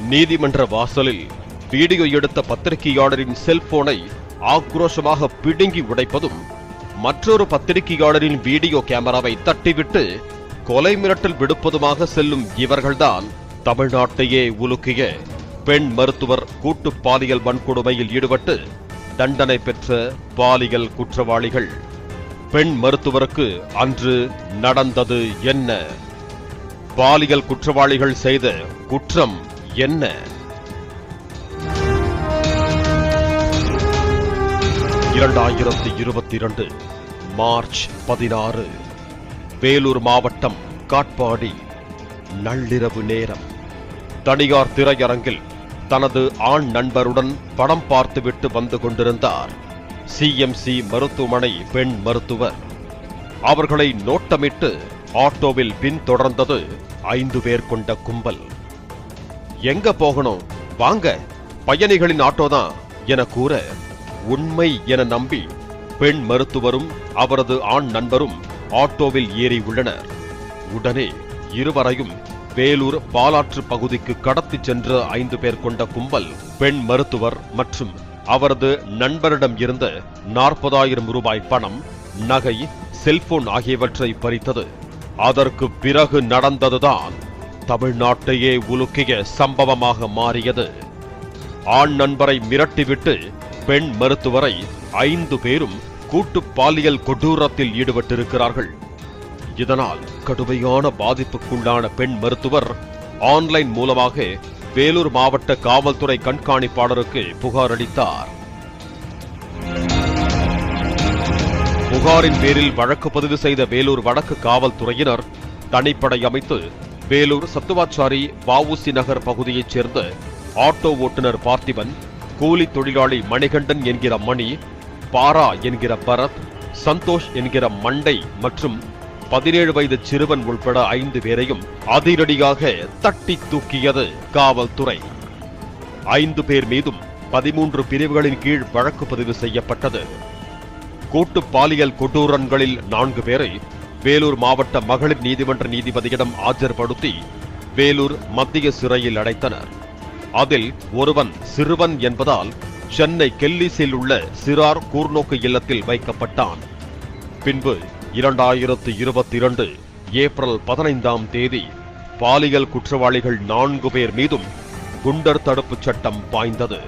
நீதிமன்ற வாசலில் வீடியோ எடுத்த பத்திரிகையாளரின் செல்போனை ஆக்ரோஷமாக பிடுங்கி உடைப்பதும், மற்றொரு பத்திரிகையாளரின் வீடியோ கேமராவை தட்டிவிட்டு கொலை மிரட்டல் விடுப்பதுமாக செல்லும் இவர்கள்தான் தமிழ்நாட்டையே உலுக்கிய பெண் மருத்துவர் கூட்டு பாலியல் வன்கொடுமையில் ஈடுபட்டு தண்டனை பெற்ற பாலியல் குற்றவாளிகள். பெண் மருத்துவருக்கு அன்று நடந்தது என்ன? பாலியல் குற்றவாளிகள் செய்த குற்றம் என்ன? (2022) மார்ச் 16 வேலூர் மாவட்டம் காட்பாடி. நள்ளிரவு நேரம். தனியார் திரையரங்கில் தனது ஆண் நண்பருடன் படம் பார்த்துவிட்டு வந்து கொண்டிருந்தார் சிஎம்சி மருத்துவமனை பெண் மருத்துவர். அவர்களை நோட்டமிட்டு ஆட்டோவில் பின்தொடர்ந்தது 5 பேர் கொண்ட கும்பல். எங்க போகணும், வாங்க, பயணிகளின் ஆட்டோதான் என கூற, உண்மை என நம்பி பெண் மருத்துவரும் அவரது ஆண் நண்பரும் ஆட்டோவில் ஏறி உள்ளனர். உடனே இருவரையும் வேலூர் பாலாற்று பகுதிக்கு கடத்தி சென்ற 5 பேர் கொண்ட கும்பல் பெண் மருத்துவர் மற்றும் அவரது நண்பரிடம் இருந்த 40,000 ரூபாய் பணம், நகை, செல்போன் ஆகியவற்றை பறித்தது. அதற்கு பிறகு நடந்ததுதான் தமிழ்நாட்டையே உலுக்கிய சம்பவமாக மாறியது. ஆண் நண்பரை மிரட்டிவிட்டு பெண் மருத்துவரை 5 பேரும் கூட்டு பாலியல் கொடூரத்தில் ஈடுபட்டிருக்கிறார்கள். இதனால் கடுமையான பாதிப்புக்குள்ளான பெண் மருத்துவர் ஆன்லைன் மூலமாக வேலூர் மாவட்ட காவல்துறை கண்காணிப்பாளருக்கு புகார் அளித்தார். புகாரின் பேரில் வழக்கு பதிவு செய்த வேலூர் வடக்கு காவல்துறையினர் தனிப்படை அமைத்து வேலூர் சத்துவாச்சாரி வஉசி நகர் பகுதியைச் சேர்ந்த ஆட்டோ ஓட்டுநர் பார்த்திபன், கூலி தொழிலாளி மணிகண்டன் என்கிற மணி, பாரா என்கிற பரத், சந்தோஷ் என்கிற மண்டை மற்றும் 17 வயது சிறுவன் உள்பட 5 பேரையும் அதிரடியாக தட்டி தூக்கியது காவல்துறை. 5 பேர் மீதும் 13 பிரிவுகளின் கீழ் வழக்கு பதிவு செய்யப்பட்டது. கூட்டு பாலியல் கொடூரன்களில் 4 பேரை வேலூர் மாவட்ட மகளிர் நீதிமன்ற நீதிபதியிடம் ஆஜர்படுத்தி வேலூர் மத்திய சிறையில் அடைத்தனர். அதில் ஒருவன் சிறுவன் என்பதால் சென்னை கெல்லிஸில் உள்ள சிறார் கூர்நோக்கு இல்லத்தில் வைக்கப்பட்டான். பின்பு 2022 ஏப்ரல் 15ஆம் தேதி பாலியல் குற்றவாளிகள் 4 பேர் மீதும் குண்டர் தடுப்புச் சட்டம் பாய்ந்தது.